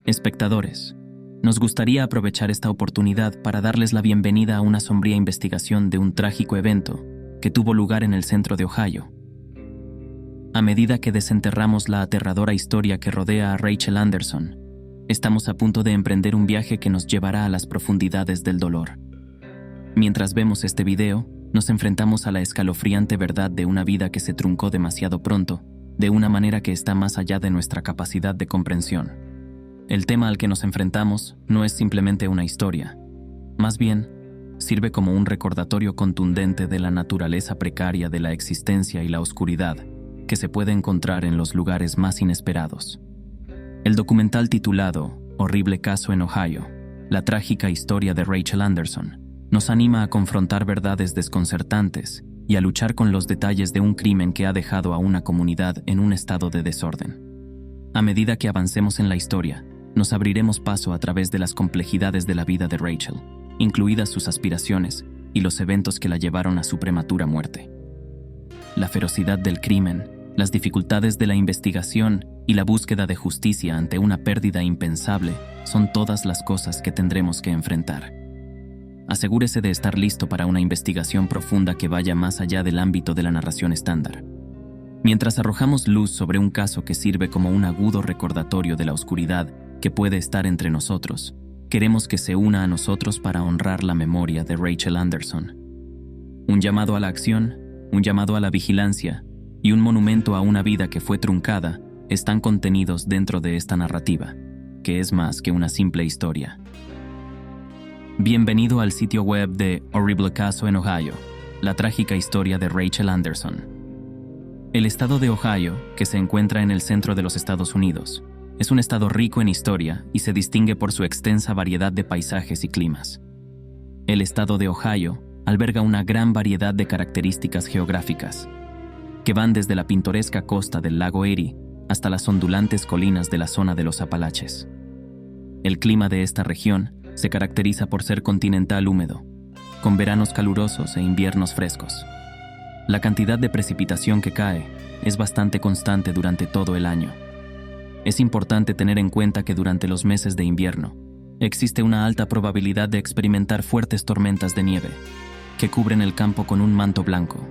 Espectadores, nos gustaría aprovechar esta oportunidad para darles la bienvenida a una sombría investigación de un trágico evento que tuvo lugar en el centro de Ohio. A medida que desenterramos la aterradora historia que rodea a Rachel Anderson, estamos a punto de emprender un viaje que nos llevará a las profundidades del dolor. Mientras vemos este video, nos enfrentamos a la escalofriante verdad de una vida que se truncó demasiado pronto, de una manera que está más allá de nuestra capacidad de comprensión. El tema al que nos enfrentamos no es simplemente una historia. Más bien, sirve como un recordatorio contundente de la naturaleza precaria de la existencia y la oscuridad que se puede encontrar en los lugares más inesperados. El documental titulado Horrible caso en Ohio, la trágica historia de Rachel Anderson, nos anima a confrontar verdades desconcertantes y a luchar con los detalles de un crimen que ha dejado a una comunidad en un estado de desorden. A medida que avancemos en la historia, nos abriremos paso a través de las complejidades de la vida de Rachel, incluidas sus aspiraciones y los eventos que la llevaron a su prematura muerte. La ferocidad del crimen, las dificultades de la investigación y la búsqueda de justicia ante una pérdida impensable son todas las cosas que tendremos que enfrentar. Asegúrese de estar listo para una investigación profunda que vaya más allá del ámbito de la narración estándar. Mientras arrojamos luz sobre un caso que sirve como un agudo recordatorio de la oscuridad que puede estar entre nosotros, queremos que se una a nosotros para honrar la memoria de Rachel Anderson. Un llamado a la acción, un llamado a la vigilancia y un monumento a una vida que fue truncada están contenidos dentro de esta narrativa, que es más que una simple historia. Bienvenido al sitio web de Horrible caso en Ohio, la trágica historia de Rachel Anderson. El estado de Ohio, que se encuentra en el centro de los Estados Unidos, es un estado rico en historia y se distingue por su extensa variedad de paisajes y climas. El estado de Ohio alberga una gran variedad de características geográficas, que van desde la pintoresca costa del lago Erie hasta las ondulantes colinas de la zona de los Apalaches. El clima de esta región se caracteriza por ser continental húmedo, con veranos calurosos e inviernos frescos. La cantidad de precipitación que cae es bastante constante durante todo el año. Es importante tener en cuenta que durante los meses de invierno existe una alta probabilidad de experimentar fuertes tormentas de nieve que cubren el campo con un manto blanco.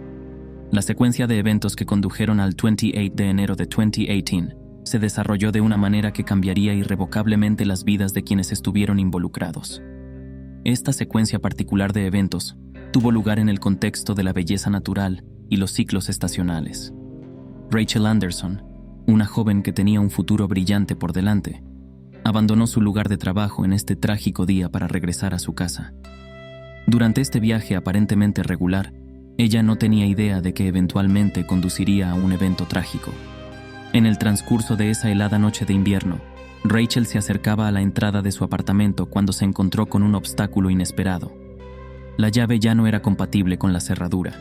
La secuencia de eventos que condujeron al 28 de enero de 2018 se desarrolló de una manera que cambiaría irrevocablemente las vidas de quienes estuvieron involucrados. Esta secuencia particular de eventos tuvo lugar en el contexto de la belleza natural y los ciclos estacionales. Rachel Anderson, una joven que tenía un futuro brillante por delante, abandonó su lugar de trabajo en este trágico día para regresar a su casa. Durante este viaje aparentemente regular, ella no tenía idea de que eventualmente conduciría a un evento trágico. En el transcurso de esa helada noche de invierno, Rachel se acercaba a la entrada de su apartamento cuando se encontró con un obstáculo inesperado. La llave ya no era compatible con la cerradura.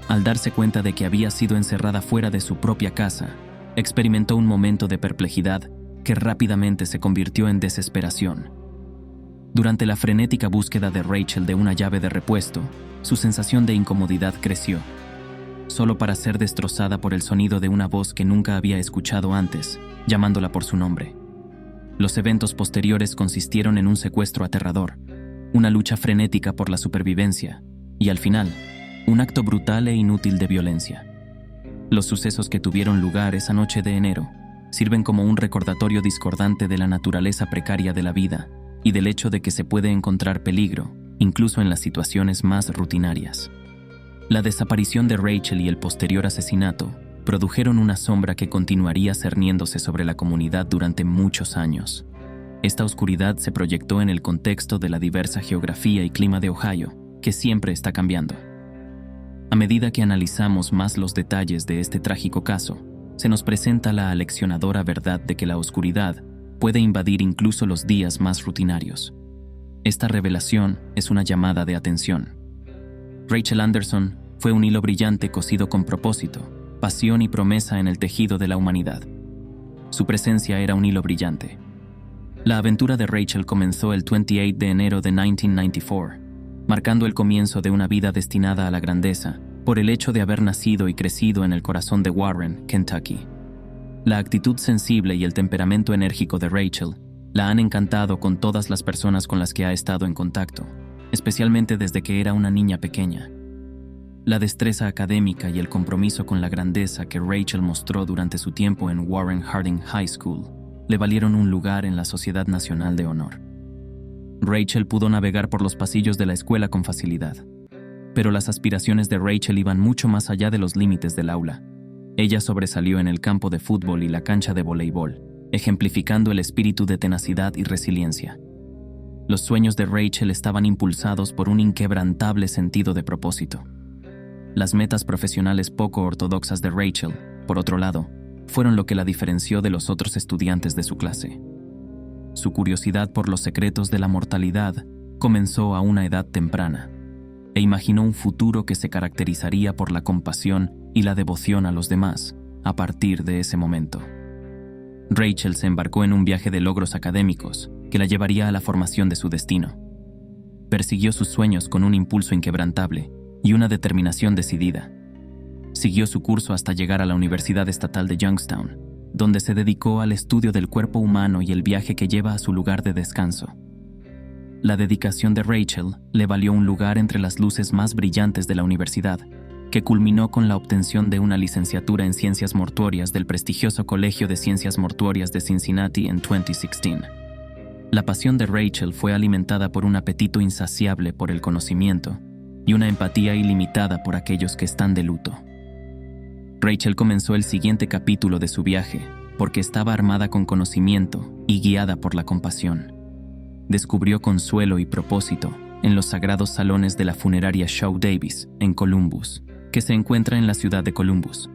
Al darse cuenta de que había sido encerrada fuera de su propia casa, experimentó un momento de perplejidad que rápidamente se convirtió en desesperación. Durante la frenética búsqueda de Rachel de una llave de repuesto, su sensación de incomodidad creció, solo para ser destrozada por el sonido de una voz que nunca había escuchado antes, llamándola por su nombre. Los eventos posteriores consistieron en un secuestro aterrador, una lucha frenética por la supervivencia y, al final, un acto brutal e inútil de violencia. Los sucesos que tuvieron lugar esa noche de enero sirven como un recordatorio discordante de la naturaleza precaria de la vida y del hecho de que se puede encontrar peligro, incluso en las situaciones más rutinarias. La desaparición de Rachel y el posterior asesinato produjeron una sombra que continuaría cerniéndose sobre la comunidad durante muchos años. Esta oscuridad se proyectó en el contexto de la diversa geografía y clima de Ohio, que siempre está cambiando. A medida que analizamos más los detalles de este trágico caso, se nos presenta la aleccionadora verdad de que la oscuridad puede invadir incluso los días más rutinarios. Esta revelación es una llamada de atención. Rachel Anderson fue un hilo brillante cosido con propósito, pasión y promesa en el tejido de la humanidad. Su presencia era un hilo brillante. La aventura de Rachel comenzó el 28 de enero de 1994, marcando el comienzo de una vida destinada a la grandeza por el hecho de haber nacido y crecido en el corazón de Warren, Kentucky. La actitud sensible y el temperamento enérgico de Rachel La han encantado con todas las personas con las que ha estado en contacto, especialmente desde que era una niña pequeña. La destreza académica y el compromiso con la grandeza que Rachel mostró durante su tiempo en Warren Harding High School le valieron un lugar en la Sociedad Nacional de Honor. Rachel pudo navegar por los pasillos de la escuela con facilidad, pero las aspiraciones de Rachel iban mucho más allá de los límites del aula. Ella sobresalió en el campo de fútbol y la cancha de voleibol, ejemplificando el espíritu de tenacidad y resiliencia. Los sueños de Rachel estaban impulsados por un inquebrantable sentido de propósito. Las metas profesionales poco ortodoxas de Rachel, por otro lado, fueron lo que la diferenció de los otros estudiantes de su clase. Su curiosidad por los secretos de la mortalidad comenzó a una edad temprana, e imaginó un futuro que se caracterizaría por la compasión y la devoción a los demás a partir de ese momento. Rachel se embarcó en un viaje de logros académicos que la llevaría a la formación de su destino. Persiguió sus sueños con un impulso inquebrantable y una determinación decidida. Siguió su curso hasta llegar a la Universidad Estatal de Youngstown, donde se dedicó al estudio del cuerpo humano y el viaje que lleva a su lugar de descanso. La dedicación de Rachel le valió un lugar entre las luces más brillantes de la universidad, que culminó con la obtención de una licenciatura en Ciencias Mortuorias del prestigioso Colegio de Ciencias Mortuorias de Cincinnati en 2016. La pasión de Rachel fue alimentada por un apetito insaciable por el conocimiento y una empatía ilimitada por aquellos que están de luto. Rachel comenzó el siguiente capítulo de su viaje porque estaba armada con conocimiento y guiada por la compasión. Descubrió consuelo y propósito en los sagrados salones de la funeraria Shaw Davis, en Columbus, que se encuentra en la ciudad de Columbus.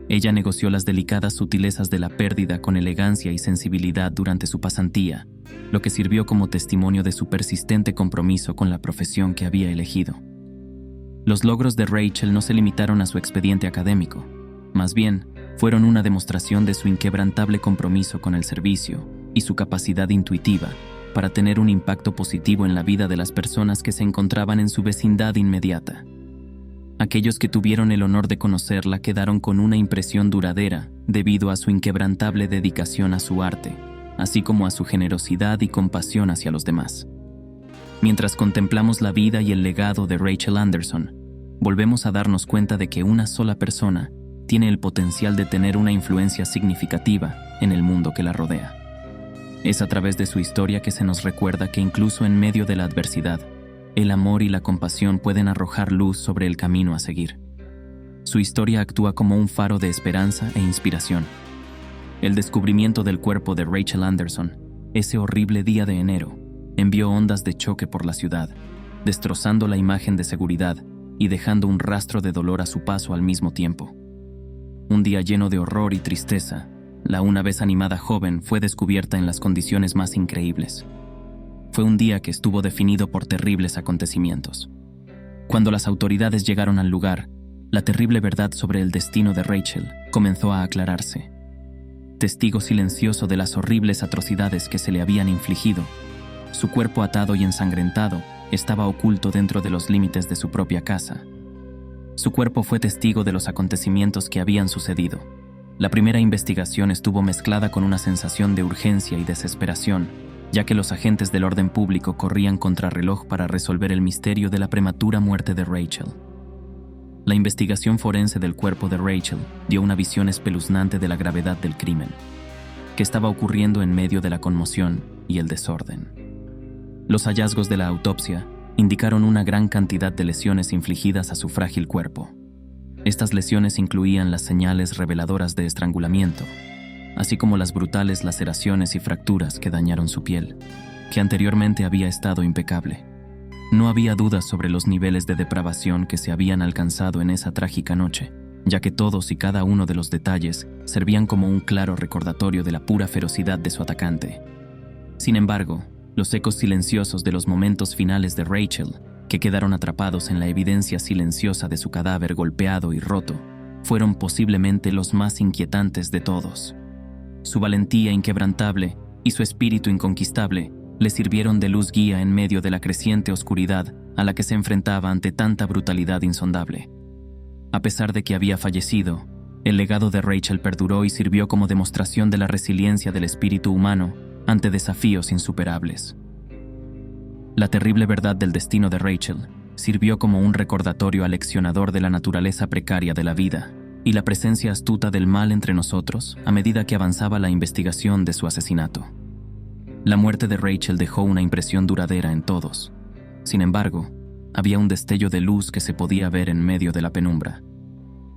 Ella negoció las delicadas sutilezas de la pérdida con elegancia y sensibilidad durante su pasantía, lo que sirvió como testimonio de su persistente compromiso con la profesión que había elegido. Los logros de Rachel no se limitaron a su expediente académico, más bien, fueron una demostración de su inquebrantable compromiso con el servicio y su capacidad intuitiva para tener un impacto positivo en la vida de las personas que se encontraban en su vecindad inmediata. Aquellos que tuvieron el honor de conocerla quedaron con una impresión duradera debido a su inquebrantable dedicación a su arte, así como a su generosidad y compasión hacia los demás. Mientras contemplamos la vida y el legado de Rachel Anderson, volvemos a darnos cuenta de que una sola persona tiene el potencial de tener una influencia significativa en el mundo que la rodea. Es a través de su historia que se nos recuerda que incluso en medio de la adversidad, el amor y la compasión pueden arrojar luz sobre el camino a seguir. Su historia actúa como un faro de esperanza e inspiración. El descubrimiento del cuerpo de Rachel Anderson, ese horrible día de enero, envió ondas de choque por la ciudad, destrozando la imagen de seguridad y dejando un rastro de dolor a su paso al mismo tiempo. Un día lleno de horror y tristeza, la una vez animada joven fue descubierta en las condiciones más increíbles. Fue un día que estuvo definido por terribles acontecimientos. Cuando las autoridades llegaron al lugar, la terrible verdad sobre el destino de Rachel comenzó a aclararse. Testigo silencioso de las horribles atrocidades que se le habían infligido, su cuerpo atado y ensangrentado estaba oculto dentro de los límites de su propia casa. Su cuerpo fue testigo de los acontecimientos que habían sucedido. La primera investigación estuvo mezclada con una sensación de urgencia y desesperación, ya que los agentes del orden público corrían contrarreloj para resolver el misterio de la prematura muerte de Rachel. La investigación forense del cuerpo de Rachel dio una visión espeluznante de la gravedad del crimen, que estaba ocurriendo en medio de la conmoción y el desorden. Los hallazgos de la autopsia indicaron una gran cantidad de lesiones infligidas a su frágil cuerpo. Estas lesiones incluían las señales reveladoras de estrangulamiento, así como las brutales laceraciones y fracturas que dañaron su piel, que anteriormente había estado impecable. No había dudas sobre los niveles de depravación que se habían alcanzado en esa trágica noche, ya que todos y cada uno de los detalles servían como un claro recordatorio de la pura ferocidad de su atacante. Sin embargo, los ecos silenciosos de los momentos finales de Rachel, que quedaron atrapados en la evidencia silenciosa de su cadáver golpeado y roto, fueron posiblemente los más inquietantes de todos. Su valentía inquebrantable y su espíritu inconquistable le sirvieron de luz guía en medio de la creciente oscuridad a la que se enfrentaba ante tanta brutalidad insondable. A pesar de que había fallecido, el legado de Rachel perduró y sirvió como demostración de la resiliencia del espíritu humano ante desafíos insuperables. La terrible verdad del destino de Rachel sirvió como un recordatorio aleccionador de la naturaleza precaria de la vida y la presencia astuta del mal entre nosotros a medida que avanzaba la investigación de su asesinato. La muerte de Rachel dejó una impresión duradera en todos. Sin embargo, había un destello de luz que se podía ver en medio de la penumbra.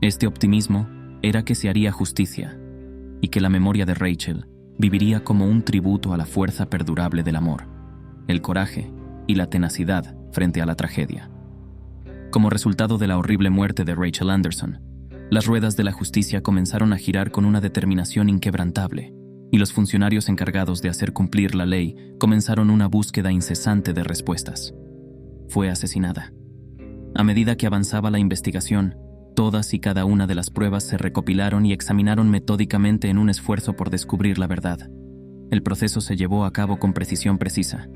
Este optimismo era que se haría justicia y que la memoria de Rachel viviría como un tributo a la fuerza perdurable del amor, el coraje y la tenacidad frente a la tragedia. Como resultado de la horrible muerte de Rachel Anderson, las ruedas de la justicia comenzaron a girar con una determinación inquebrantable, y los funcionarios encargados de hacer cumplir la ley comenzaron una búsqueda incesante de respuestas. Fue asesinada. A medida que avanzaba la investigación, todas y cada una de las pruebas se recopilaron y examinaron metódicamente en un esfuerzo por descubrir la verdad. El proceso se llevó a cabo con precisión precisa.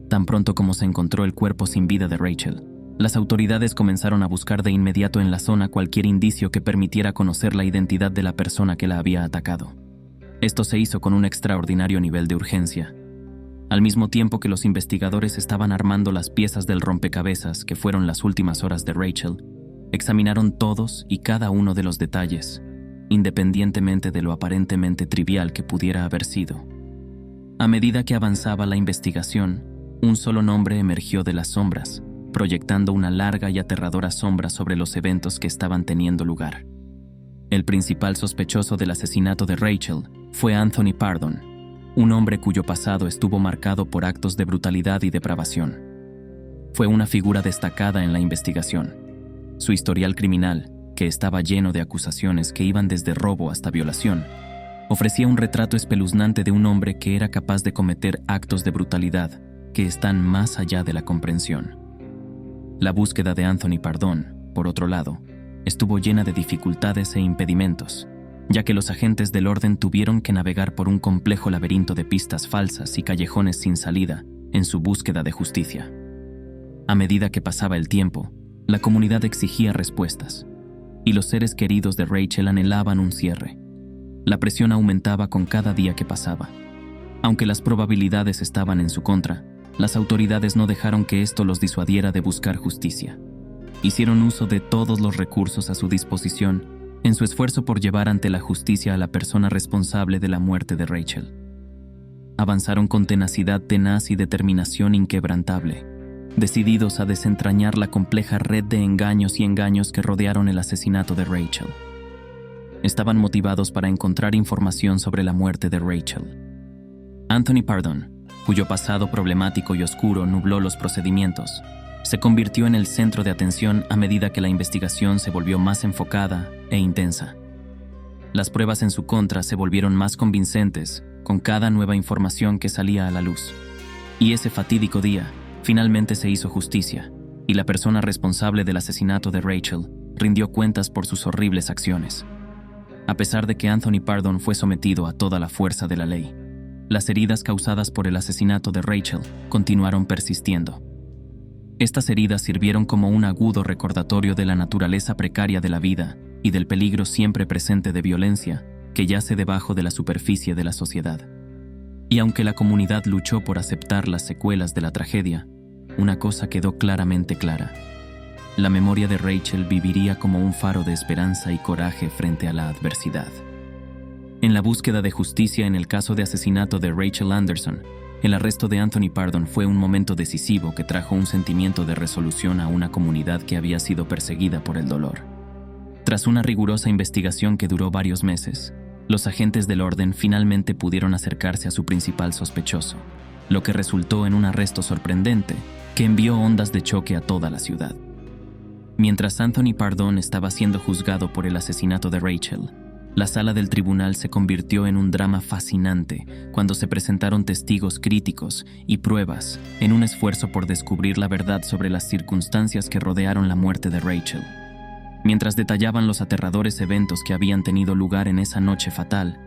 Tan pronto como se encontró el cuerpo sin vida de Rachel, las autoridades comenzaron a buscar de inmediato en la zona cualquier indicio que permitiera conocer la identidad de la persona que la había atacado. Esto se hizo con un extraordinario nivel de urgencia. Al mismo tiempo que los investigadores estaban armando las piezas del rompecabezas que fueron las últimas horas de Rachel, examinaron todos y cada uno de los detalles, independientemente de lo aparentemente trivial que pudiera haber sido. A medida que avanzaba la investigación, un solo nombre emergió de las sombras, proyectando una larga y aterradora sombra sobre los eventos que estaban teniendo lugar. El principal sospechoso del asesinato de Rachel fue Anthony Pardon, un hombre cuyo pasado estuvo marcado por actos de brutalidad y depravación. Fue una figura destacada en la investigación. Su historial criminal, que estaba lleno de acusaciones que iban desde robo hasta violación, ofrecía un retrato espeluznante de un hombre que era capaz de cometer actos de brutalidad que están más allá de la comprensión. La búsqueda de Anthony Pardon, por otro lado, estuvo llena de dificultades e impedimentos, ya que los agentes del orden tuvieron que navegar por un complejo laberinto de pistas falsas y callejones sin salida en su búsqueda de justicia. A medida que pasaba el tiempo, la comunidad exigía respuestas, y los seres queridos de Rachel anhelaban un cierre. La presión aumentaba con cada día que pasaba. Aunque las probabilidades estaban en su contra, las autoridades no dejaron que esto los disuadiera de buscar justicia. Hicieron uso de todos los recursos a su disposición en su esfuerzo por llevar ante la justicia a la persona responsable de la muerte de Rachel. Avanzaron con tenacidad tenaz y determinación inquebrantable, decididos a desentrañar la compleja red de engaños y engaños que rodearon el asesinato de Rachel. Estaban motivados para encontrar información sobre la muerte de Rachel. Anthony Pardon, cuyo pasado problemático y oscuro nubló los procedimientos, se convirtió en el centro de atención a medida que la investigación se volvió más enfocada e intensa. Las pruebas en su contra se volvieron más convincentes con cada nueva información que salía a la luz. Y ese fatídico día, finalmente se hizo justicia, y la persona responsable del asesinato de Rachel rindió cuentas por sus horribles acciones. A pesar de que Anthony Pardon fue sometido a toda la fuerza de la ley, las heridas causadas por el asesinato de Rachel continuaron persistiendo. Estas heridas sirvieron como un agudo recordatorio de la naturaleza precaria de la vida y del peligro siempre presente de violencia que yace debajo de la superficie de la sociedad. Y aunque la comunidad luchó por aceptar las secuelas de la tragedia, una cosa quedó claramente clara: la memoria de Rachel viviría como un faro de esperanza y coraje frente a la adversidad. En la búsqueda de justicia en el caso de asesinato de Rachel Anderson, el arresto de Anthony Pardon fue un momento decisivo que trajo un sentimiento de resolución a una comunidad que había sido perseguida por el dolor. Tras una rigurosa investigación que duró varios meses, los agentes del orden finalmente pudieron acercarse a su principal sospechoso, lo que resultó en un arresto sorprendente que envió ondas de choque a toda la ciudad. Mientras Anthony Pardon estaba siendo juzgado por el asesinato de Rachel, la sala del tribunal se convirtió en un drama fascinante cuando se presentaron testigos críticos y pruebas en un esfuerzo por descubrir la verdad sobre las circunstancias que rodearon la muerte de Rachel. Mientras detallaban los aterradores eventos que habían tenido lugar en esa noche fatal,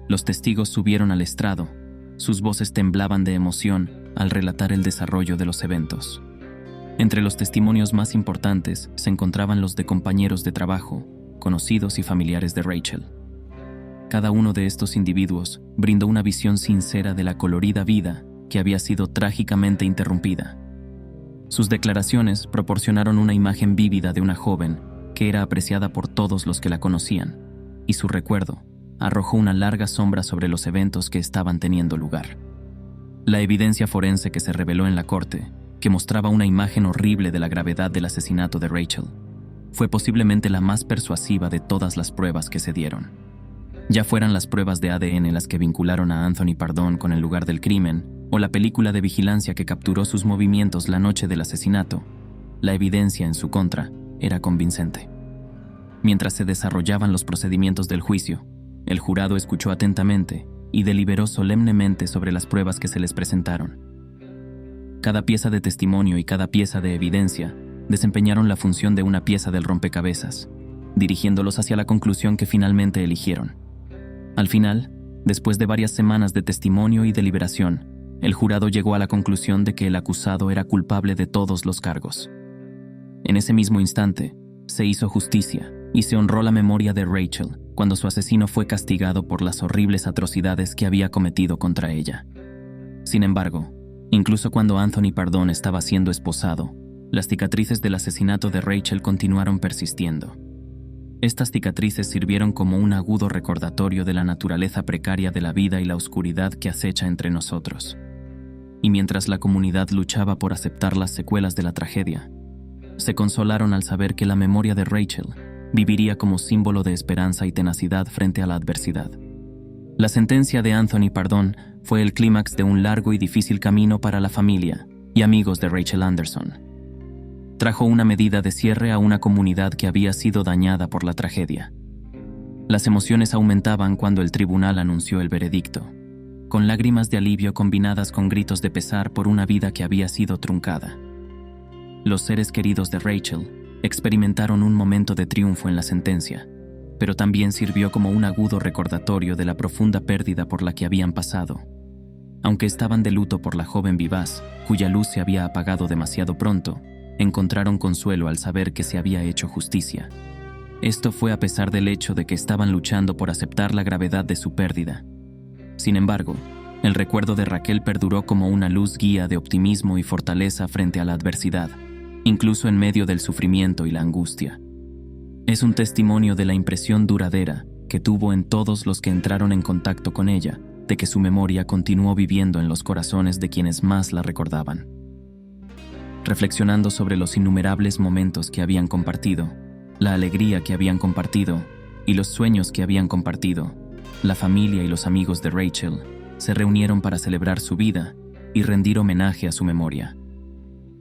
los testigos subieron al estrado. Sus voces temblaban de emoción al relatar el desarrollo de los eventos. Entre los testimonios más importantes se encontraban los de compañeros de trabajo, conocidos y familiares de Rachel. Cada uno de estos individuos brindó una visión sincera de la colorida vida que había sido trágicamente interrumpida. Sus declaraciones proporcionaron una imagen vívida de una joven que era apreciada por todos los que la conocían, y su recuerdo arrojó una larga sombra sobre los eventos que estaban teniendo lugar. La evidencia forense que se reveló en la corte, que mostraba una imagen horrible de la gravedad del asesinato de Rachel, fue posiblemente la más persuasiva de todas las pruebas que se dieron. Ya fueran las pruebas de ADN las que vincularon a Anthony Pardón con el lugar del crimen, o la película de vigilancia que capturó sus movimientos la noche del asesinato, la evidencia en su contra era convincente. Mientras se desarrollaban los procedimientos del juicio, el jurado escuchó atentamente y deliberó solemnemente sobre las pruebas que se les presentaron. Cada pieza de testimonio y cada pieza de evidencia desempeñaron la función de una pieza del rompecabezas, dirigiéndolos hacia la conclusión que finalmente eligieron. Al final, después de varias semanas de testimonio y deliberación, el jurado llegó a la conclusión de que el acusado era culpable de todos los cargos. En ese mismo instante, se hizo justicia y se honró la memoria de Rachel cuando su asesino fue castigado por las horribles atrocidades que había cometido contra ella. Sin embargo, incluso cuando Anthony Pardón estaba siendo esposado, las cicatrices del asesinato de Rachel continuaron persistiendo. Estas cicatrices sirvieron como un agudo recordatorio de la naturaleza precaria de la vida y la oscuridad que acecha entre nosotros. Y mientras la comunidad luchaba por aceptar las secuelas de la tragedia, se consolaron al saber que la memoria de Rachel viviría como símbolo de esperanza y tenacidad frente a la adversidad. La sentencia de Anthony Pardón fue el clímax de un largo y difícil camino para la familia y amigos de Rachel Anderson. Trajo una medida de cierre a una comunidad que había sido dañada por la tragedia. Las emociones aumentaban cuando el tribunal anunció el veredicto, con lágrimas de alivio combinadas con gritos de pesar por una vida que había sido truncada. Los seres queridos de Rachel experimentaron un momento de triunfo en la sentencia, pero también sirvió como un agudo recordatorio de la profunda pérdida por la que habían pasado. Aunque estaban de luto por la joven vivaz, cuya luz se había apagado demasiado pronto, encontraron consuelo al saber que se había hecho justicia. Esto fue a pesar del hecho de que estaban luchando por aceptar la gravedad de su pérdida. Sin embargo, el recuerdo de Raquel perduró como una luz guía de optimismo y fortaleza frente a la adversidad, incluso en medio del sufrimiento y la angustia. Es un testimonio de la impresión duradera que tuvo en todos los que entraron en contacto con ella, de que su memoria continuó viviendo en los corazones de quienes más la recordaban. Reflexionando sobre los innumerables momentos que habían compartido, la alegría que habían compartido y los sueños que habían compartido, la familia y los amigos de Rachel se reunieron para celebrar su vida y rendir homenaje a su memoria.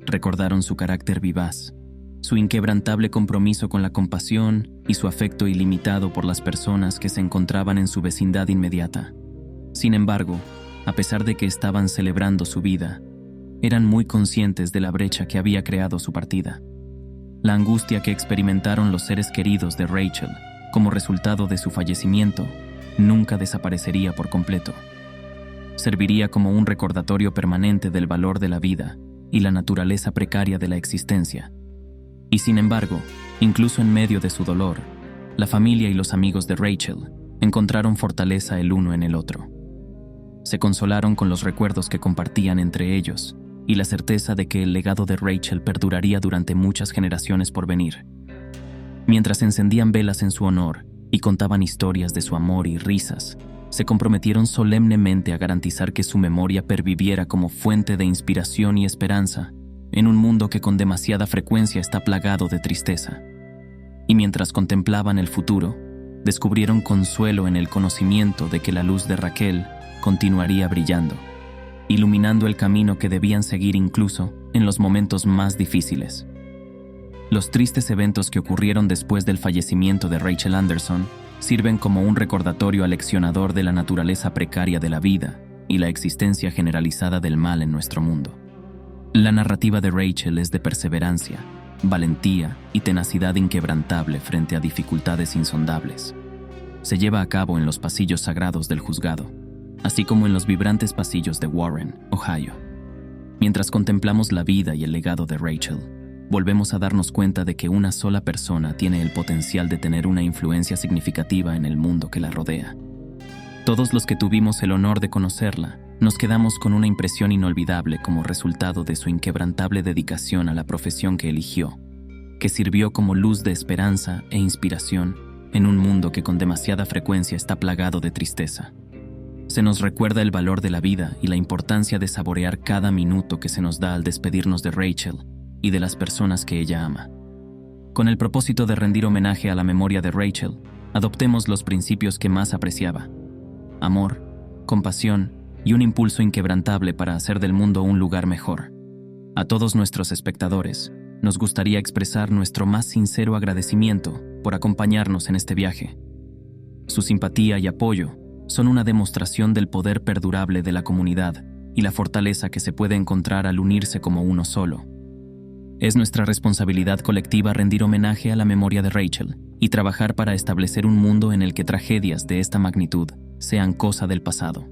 Recordaron su carácter vivaz, su inquebrantable compromiso con la compasión y su afecto ilimitado por las personas que se encontraban en su vecindad inmediata. Sin embargo, a pesar de que estaban celebrando su vida, eran muy conscientes de la brecha que había creado su partida. La angustia que experimentaron los seres queridos de Rachel como resultado de su fallecimiento nunca desaparecería por completo. Serviría como un recordatorio permanente del valor de la vida y la naturaleza precaria de la existencia. Y sin embargo, incluso en medio de su dolor, la familia y los amigos de Rachel encontraron fortaleza el uno en el otro. Se consolaron con los recuerdos que compartían entre ellos y la certeza de que el legado de Rachel perduraría durante muchas generaciones por venir. Mientras encendían velas en su honor y contaban historias de su amor y risas, se comprometieron solemnemente a garantizar que su memoria perviviera como fuente de inspiración y esperanza en un mundo que con demasiada frecuencia está plagado de tristeza. Y mientras contemplaban el futuro, descubrieron consuelo en el conocimiento de que la luz de Raquel continuaría brillando, iluminando el camino que debían seguir incluso en los momentos más difíciles. Los tristes eventos que ocurrieron después del fallecimiento de Rachel Anderson sirven como un recordatorio aleccionador de la naturaleza precaria de la vida y la existencia generalizada del mal en nuestro mundo. La narrativa de Rachel es de perseverancia, valentía y tenacidad inquebrantable frente a dificultades insondables. Se lleva a cabo en los pasillos sagrados del juzgado, así como en los vibrantes pasillos de Warren, Ohio. Mientras contemplamos la vida y el legado de Rachel, volvemos a darnos cuenta de que una sola persona tiene el potencial de tener una influencia significativa en el mundo que la rodea. Todos los que tuvimos el honor de conocerla, nos quedamos con una impresión inolvidable como resultado de su inquebrantable dedicación a la profesión que eligió, que sirvió como luz de esperanza e inspiración en un mundo que con demasiada frecuencia está plagado de tristeza. Se nos recuerda el valor de la vida y la importancia de saborear cada minuto que se nos da al despedirnos de Rachel y de las personas que ella ama. Con el propósito de rendir homenaje a la memoria de Rachel, adoptemos los principios que más apreciaba: amor, compasión y un impulso inquebrantable para hacer del mundo un lugar mejor. A todos nuestros espectadores, nos gustaría expresar nuestro más sincero agradecimiento por acompañarnos en este viaje. Su simpatía y apoyo son una demostración del poder perdurable de la comunidad y la fortaleza que se puede encontrar al unirse como uno solo. Es nuestra responsabilidad colectiva rendir homenaje a la memoria de Rachel y trabajar para establecer un mundo en el que tragedias de esta magnitud sean cosa del pasado.